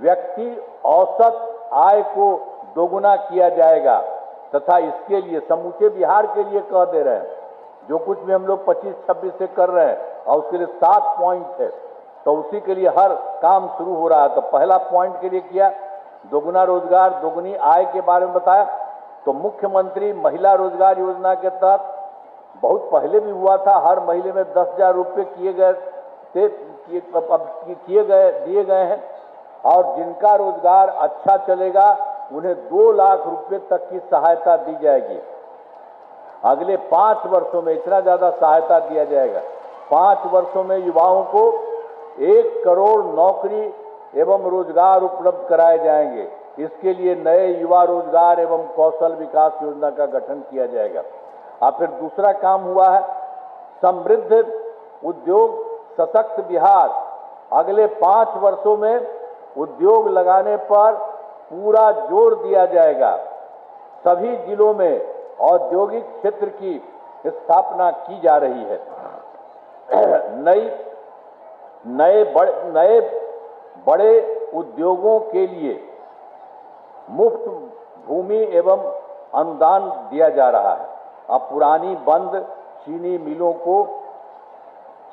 व्यक्ति औसत आय को दोगुना किया जाएगा तथा इसके लिए समूचे बिहार के लिए कह दे रहे हैं, जो कुछ भी हम लोग 25-26 से कर रहे हैं और उसके लिए 7 पॉइंट है, तो उसी के लिए हर काम शुरू हो रहा है। तो पहला पॉइंट के लिए किया, दोगुना रोजगार दोगुनी आय के बारे में बताया। तो मुख्यमंत्री महिला रोजगार योजना के तहत बहुत पहले भी हुआ था, हर महीने में 10,000 रुपये दिए गए हैं और जिनका रोजगार अच्छा चलेगा उन्हें 2 लाख रुपए तक की सहायता दी जाएगी। अगले 5 वर्षों में इतना ज्यादा सहायता दिया जाएगा। 5 वर्षों में युवाओं को 1 करोड़ नौकरी एवं रोजगार उपलब्ध कराए जाएंगे। इसके लिए नए युवा रोजगार एवं कौशल विकास योजना का गठन किया जाएगा। और फिर दूसरा काम हुआ है समृद्ध उद्योग सशक्त बिहार। अगले 5 वर्षों में उद्योग लगाने पर पूरा जोर दिया जाएगा। सभी जिलों में औद्योगिक क्षेत्र की स्थापना की जा रही है। नए बड़े उद्योगों के लिए मुफ्त भूमि एवं अनुदान दिया जा रहा है। अब पुरानी बंद चीनी मिलों को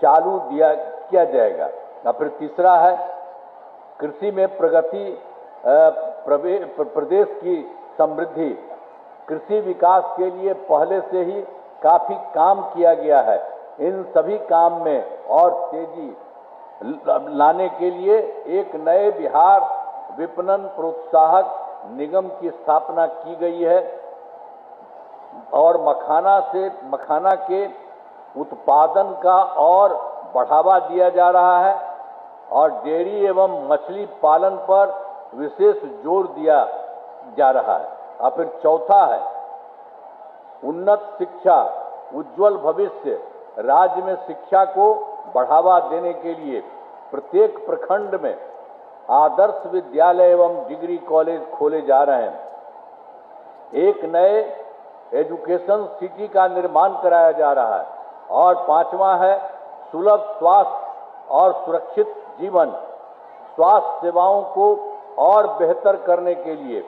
चालू किया जाएगा। और फिर तीसरा है कृषि में प्रगति, प्रदेश की समृद्धि। कृषि विकास के लिए पहले से ही काफी काम किया गया है। इन सभी काम में और तेजी लाने के लिए एक नए बिहार विपणन प्रोत्साहक निगम की स्थापना की गई है और मखाना के उत्पादन का और बढ़ावा दिया जा रहा है और डेयरी एवं मछली पालन पर विशेष जोर दिया जा रहा है। और फिर चौथा है उन्नत शिक्षा उज्जवल भविष्य। राज्य में शिक्षा को बढ़ावा देने के लिए प्रत्येक प्रखंड में आदर्श विद्यालय एवं डिग्री कॉलेज खोले जा रहे हैं। एक नए एजुकेशन सिटी का निर्माण कराया जा रहा है। और 5वां है सुलभ स्वास्थ्य और सुरक्षित जीवन। स्वास्थ्य सेवाओं को और बेहतर करने के लिए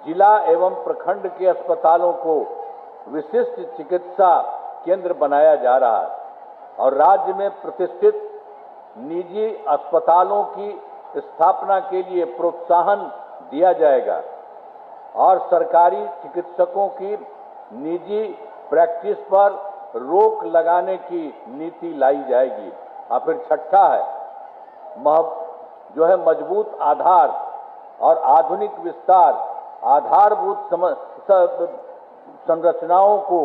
जिला एवं प्रखंड के अस्पतालों को विशिष्ट चिकित्सा केंद्र बनाया जा रहा है और राज्य में प्रतिष्ठित निजी अस्पतालों की स्थापना के लिए प्रोत्साहन दिया जाएगा और सरकारी चिकित्सकों की निजी प्रैक्टिस पर रोक लगाने की नीति लाई जाएगी। और फिर छठा है मजबूत आधार और आधुनिक विस्तार। आधारभूत संरचनाओं को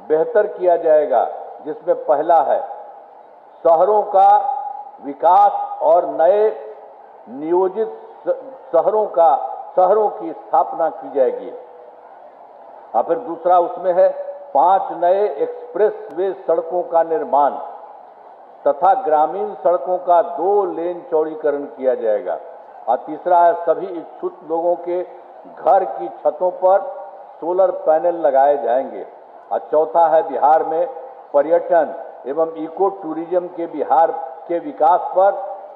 बेहतर किया जाएगा, जिसमें पहला है शहरों का विकास और नए नियोजित शहरों की स्थापना की जाएगी। और फिर दूसरा उसमें है 5 नए एक्सप्रेस वे सड़कों का निर्माण तथा ग्रामीण सड़कों का 2 लेन चौड़ीकरण किया जाएगा। और तीसरा है सभी इच्छुक लोगों के घर की छतों पर सोलर पैनल लगाए जाएंगे। और चौथा है बिहार में पर्यटन एवं इको टूरिज्म के बिहार के विकास पर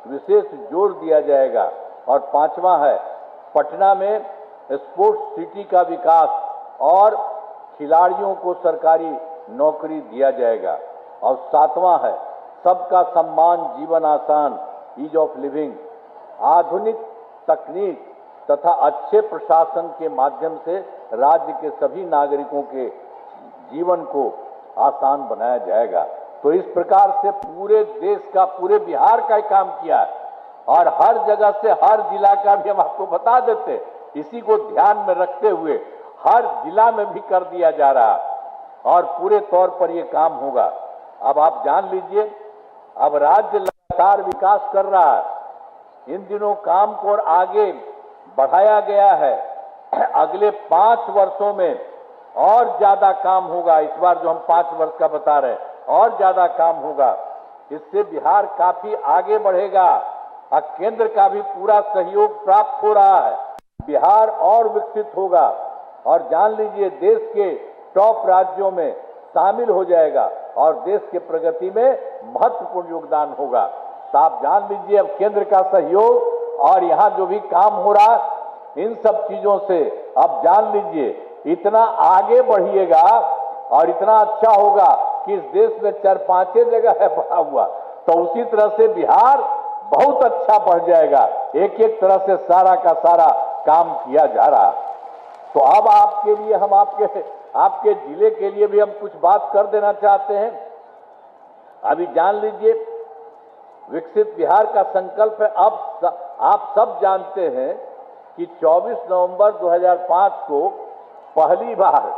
विशेष जोर दिया जाएगा। और 5वां है पटना में स्पोर्ट्स सिटी का विकास और खिलाड़ियों को सरकारी नौकरी दिया जाएगा। और 7वां है सबका सम्मान जीवन आसान ईज ऑफ लिविंग। आधुनिक तकनीक तथा अच्छे प्रशासन के माध्यम से राज्य के सभी नागरिकों के जीवन को आसान बनाया जाएगा। तो इस प्रकार से पूरे देश का, पूरे बिहार का काम किया है और हर जगह से हर जिला का भी हम आपको बता देते। इसी को ध्यान में रखते हुए हर जिला में भी कर दिया जा रहा है और पूरे तौर पर यह काम होगा। अब आप जान लीजिए, अब राज्य लगातार विकास कर रहा है। इन दिनों काम को और आगे बढ़ाया गया है। अगले 5 वर्षों में और ज्यादा काम होगा। इस बार जो हम 5 वर्ष का बता रहे हैं और ज्यादा काम होगा। इससे बिहार काफी आगे बढ़ेगा और केंद्र का भी पूरा सहयोग प्राप्त हो रहा है। बिहार और विकसित होगा और जान लीजिए देश के टॉप राज्यों में शामिल हो जाएगा और देश के प्रगति में महत्वपूर्ण योगदान होगा। तो आप जान लीजिए अब केंद्र का सहयोग और यहाँ जो भी काम हो रहा है इन सब चीजों से अब जान लीजिए इतना आगे बढ़िएगा और इतना अच्छा होगा कि इस देश में 4-5 जगह है बढ़ा हुआ, तो उसी तरह से बिहार बहुत अच्छा बढ़ जाएगा। एक एक तरह से सारा का सारा काम किया जा रहा है। तो अब आपके लिए हम आपके जिले के लिए भी हम कुछ बात कर देना चाहते हैं। अभी जान लीजिए विकसित बिहार का संकल्प है। अब आप सब जानते हैं कि 24 नवंबर 2005 को पहली बार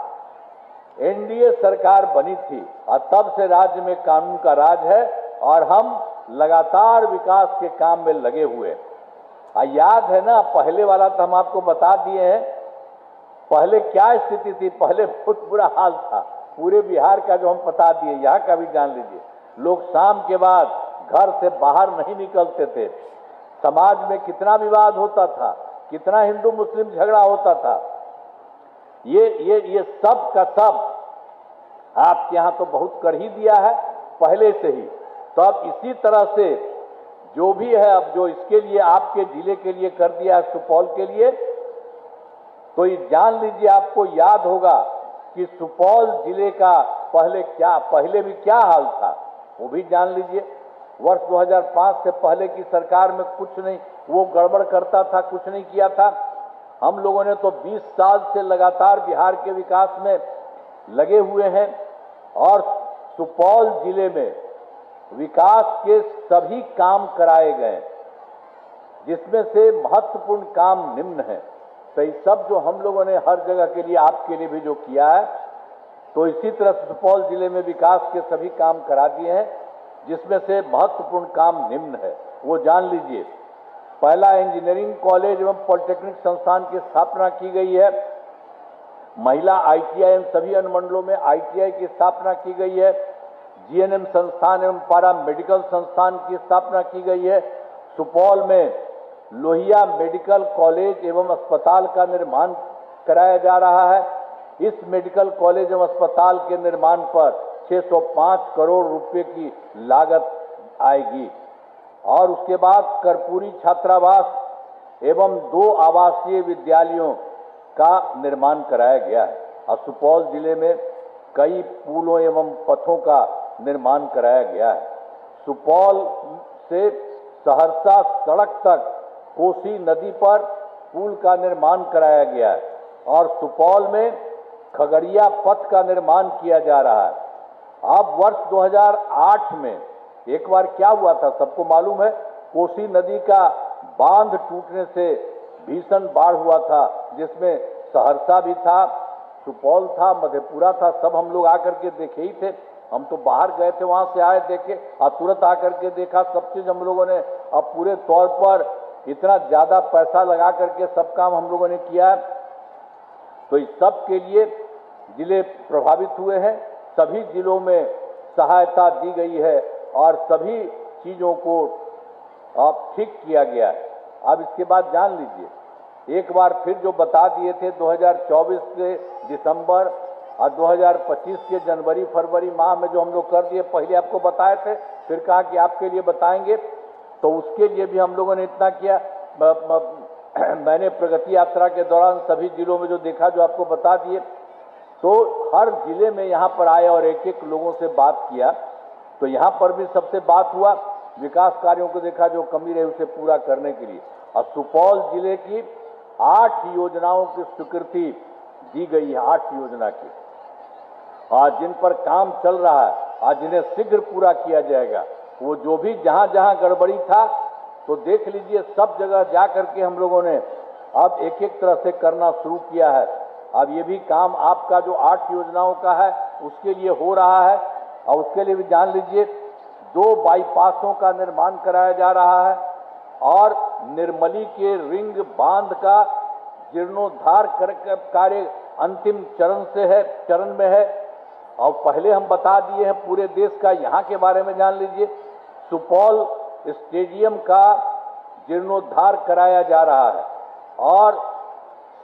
एनडीए सरकार बनी थी और तब से राज्य में कानून का राज है और हम लगातार विकास के काम में लगे हुए हैं। याद है ना, पहले वाला तो हम आपको बता दिए हैं। पहले क्या स्थिति थी, पहले बहुत बुरा हाल था पूरे बिहार का, जो हम बता दिए। यहाँ का भी जान लीजिए, लोग शाम के बाद घर से बाहर नहीं निकलते थे। समाज में कितना विवाद होता था, कितना हिंदू मुस्लिम झगड़ा होता था। ये सब का सब आपके यहाँ तो बहुत कर ही दिया है पहले से ही। तो अब इसी तरह से जो भी है, अब जो इसके लिए आपके जिले के लिए कर दिया है, सुपौल के लिए, तो ये जान लीजिए आपको याद होगा कि सुपौल जिले का पहले भी क्या हाल था, वो भी जान लीजिए। वर्ष 2005 से पहले की सरकार में कुछ नहीं, वो गड़बड़ करता था, कुछ नहीं किया था। हम लोगों ने तो 20 साल से लगातार बिहार के विकास में लगे हुए हैं और सुपौल जिले में विकास के सभी काम कराए गए, जिसमें से महत्वपूर्ण काम निम्न है। तो ये सब जो हम लोगों ने हर जगह के लिए आपके लिए भी जो किया है, तो इसी तरह सुपौल जिले में विकास के सभी काम करा दिए हैं, जिसमें से महत्वपूर्ण काम निम्न है, वो जान लीजिए। पहला इंजीनियरिंग कॉलेज एवं पॉलिटेक्निक संस्थान की स्थापना की गई है। महिला आईटीआई एवं सभी अनुमंडलों में आईटीआई की स्थापना की गई है। जीएनएम संस्थान एवं पारा मेडिकल संस्थान की स्थापना की गई है। सुपौल में लोहिया मेडिकल कॉलेज एवं अस्पताल का निर्माण कराया जा रहा है। इस मेडिकल कॉलेज एवं अस्पताल के निर्माण पर 605 करोड़ रुपए की लागत आएगी। और उसके बाद कर्पूरी छात्रावास एवं 2 आवासीय विद्यालयों का निर्माण कराया गया है। और सुपौल जिले में कई पुलों एवं पथों का निर्माण कराया गया है। सुपौल से सहरसा सड़क तक कोसी नदी पर पुल का निर्माण कराया गया है और सुपौल में खगड़िया पथ का निर्माण किया जा रहा है। अब वर्ष 2008 में एक बार क्या हुआ था, सबको मालूम है, कोसी नदी का बांध टूटने से भीषण बाढ़ हुआ था, जिसमें सहरसा भी था, सुपौल था, मधेपुरा था, सब हम लोग आकर के देखे ही थे। हम तो बाहर गए थे, वहां से आए, देखे और तुरंत आकर के देखा सब चीज हम लोगों ने। अब पूरे तौर पर इतना ज्यादा पैसा लगा करके सब काम हम लोगों ने किया है। तो इस सब के लिए जिले प्रभावित हुए हैं। सभी जिलों में सहायता दी गई है और सभी चीजों को अब ठीक किया गया है। अब इसके बाद जान लीजिए, एक बार फिर जो बता दिए थे 2024 के दिसंबर और 2025 के जनवरी फरवरी माह में जो हम लोग कर दिए, पहले आपको बताए थे, फिर कहा कि आपके लिए बताएंगे, तो उसके लिए भी हम लोगों ने इतना किया। मैंने प्रगति यात्रा के दौरान सभी जिलों में जो देखा, जो आपको बता दिए, तो हर जिले में यहाँ पर आए और एक एक लोगों से बात किया। तो यहाँ पर भी सबसे बात हुआ, विकास कार्यों को देखा, जो कमी रही उसे पूरा करने के लिए। और सुपौल जिले की 8 योजनाओं की स्वीकृति दी गई है, 8 योजना की, आज जिन पर काम चल रहा है, आज जिन्हें शीघ्र पूरा किया जाएगा। वो जो भी जहां जहां गड़बड़ी था, तो देख लीजिए सब जगह जा करके हम लोगों ने अब एक एक तरह से करना शुरू किया है। अब ये भी काम आपका जो 8 योजनाओं का है उसके लिए हो रहा है। और उसके लिए भी जान लीजिए 2 बाईपासों का निर्माण कराया जा रहा है और निर्मली के रिंग बांध का जीर्णोद्धार कार्य अंतिम चरण में है। और पहले हम बता दिए हैं पूरे देश का, यहाँ के बारे में जान लीजिए, सुपौल स्टेडियम का जीर्णोद्धार कराया जा रहा है और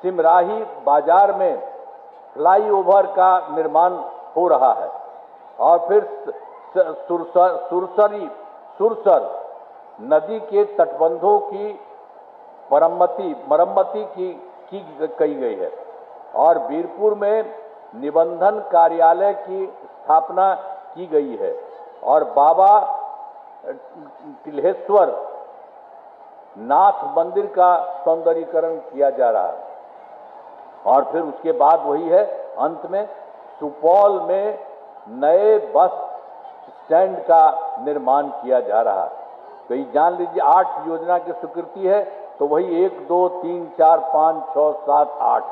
सिमराही बाजार में फ्लाईओवर का निर्माण हो रहा है। और फिर सुरसर नदी के तटबंधों की मरम्मती की गई है और बीरपुर में निबंधन कार्यालय की स्थापना की गई है और बाबा तिल्हेश्वर नाथ मंदिर का सौंदर्यीकरण किया जा रहा है। और फिर उसके बाद वही है, अंत में सुपौल में नए बस स्टैंड का निर्माण किया जा रहा है। तो ये जान लीजिए 8 योजना की स्वीकृति है, तो वही 1, 2, 3, 4, 5, 6, 7, 8,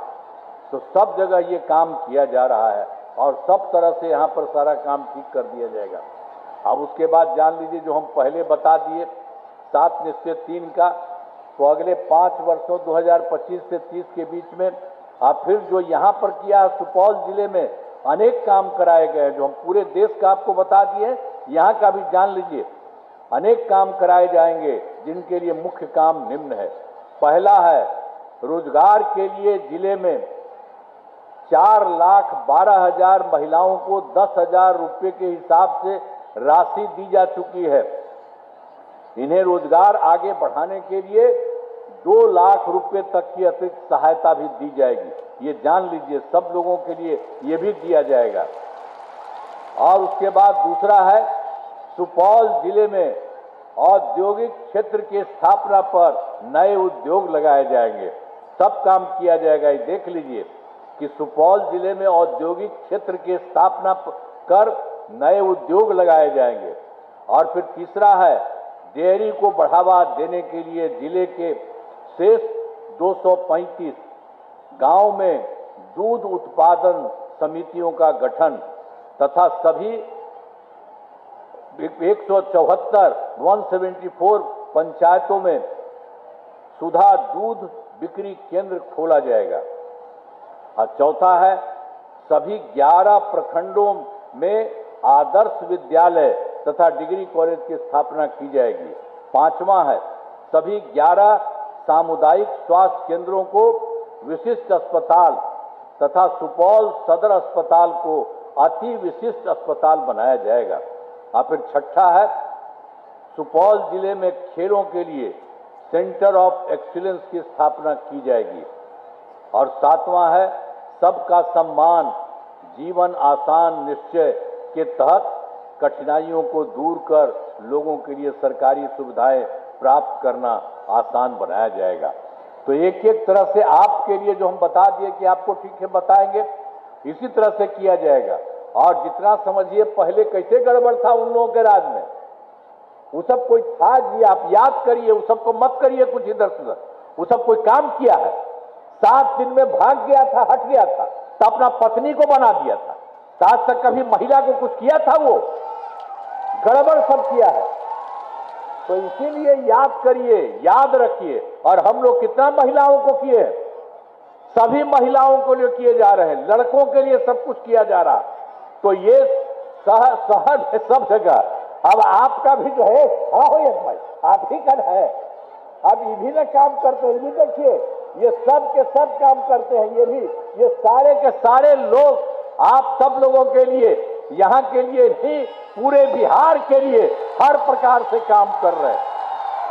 तो सब जगह ये काम किया जा रहा है और सब तरह से यहाँ पर सारा काम ठीक कर दिया जाएगा। अब उसके बाद जान लीजिए जो हम पहले बता दिए 7 निश्चय 3 का, तो अगले 5 वर्षों 2025 से 30 के बीच में आप फिर जो यहाँ पर किया सुपौल जिले में अनेक काम कराए गए जो हम पूरे देश का आपको बता दिए, यहाँ का भी जान लीजिए अनेक काम कराए जाएंगे जिनके लिए मुख्य काम निम्न है। पहला है रोजगार के लिए जिले में 4,12,000 महिलाओं को 10,000 रुपये के हिसाब से राशि दी जा चुकी है। इन्हें रोजगार आगे बढ़ाने के लिए 2 लाख रुपए तक की अतिरिक्त सहायता भी दी जाएगी। ये जान लीजिए सब लोगों के लिए ये भी दिया जाएगा। और उसके बाद दूसरा है सुपौल जिले में औद्योगिक क्षेत्र की स्थापना पर नए उद्योग लगाए जाएंगे। सब काम किया जाएगा। ये देख लीजिए कि सुपौल जिले में औद्योगिक क्षेत्र की स्थापना कर नए उद्योग लगाए जाएंगे। और फिर तीसरा है डेयरी को बढ़ावा देने के लिए जिले के शेष 235 गांव में दूध उत्पादन समितियों का गठन तथा सभी 174 पंचायतों में सुधा दूध बिक्री केंद्र खोला जाएगा। और चौथा है सभी 11 प्रखंडों में आदर्श विद्यालय तथा डिग्री कॉलेज की स्थापना की जाएगी। पांचवा है सभी 11 सामुदायिक स्वास्थ्य केंद्रों को विशिष्ट अस्पताल तथा सुपौल सदर अस्पताल को अति विशिष्ट अस्पताल बनाया जाएगा। और फिर छठा है सुपौल जिले में खेलों के लिए सेंटर ऑफ एक्सीलेंस की स्थापना की जाएगी। और सातवां है सबका सम्मान जीवन आसान निश्चय के तहत कठिनाइयों को दूर कर लोगों के लिए सरकारी सुविधाएं प्राप्त करना आसान बनाया जाएगा। तो एक एक तरह से आपके लिए जो हम बता दिए कि आपको ठीक है बताएंगे, इसी तरह से किया जाएगा। और जितना समझिए पहले कैसे गड़बड़ था उन लोगों के राज में, वो सब कोई था जी, आप याद करिए, वो सबको मत करिए कुछ इधर से उधर, वो सब कोई काम किया है। 7 दिन में भाग गया था, हट गया था, तो अपना पत्नी को बना दिया था। आज तक कभी महिला को कुछ किया था? वो गड़बड़ सब किया है। तो इसीलिए याद करिए, याद रखिए। और हम लोग कितना महिलाओं को किए, सभी महिलाओं को लिए किए जा रहे हैं, लड़कों के लिए सब कुछ किया जा रहा। तो ये सहज है सब जगह। अब आपका भी जो है खड़ा हो भाई, आप ही का है। अब ये भी ना काम करते हैं, भी देखिए ये सब के सब काम करते हैं। ये भी ये सारे के सारे लोग आप सब लोगों के लिए, यहाँ के लिए नहीं, पूरे बिहार के लिए हर प्रकार से काम कर रहे हैं।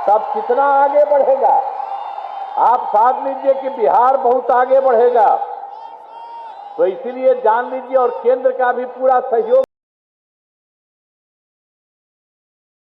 तब कितना आगे बढ़ेगा आप साथ लीजिए कि बिहार बहुत आगे बढ़ेगा। तो इसीलिए जान लीजिए और केंद्र का भी पूरा सहयोग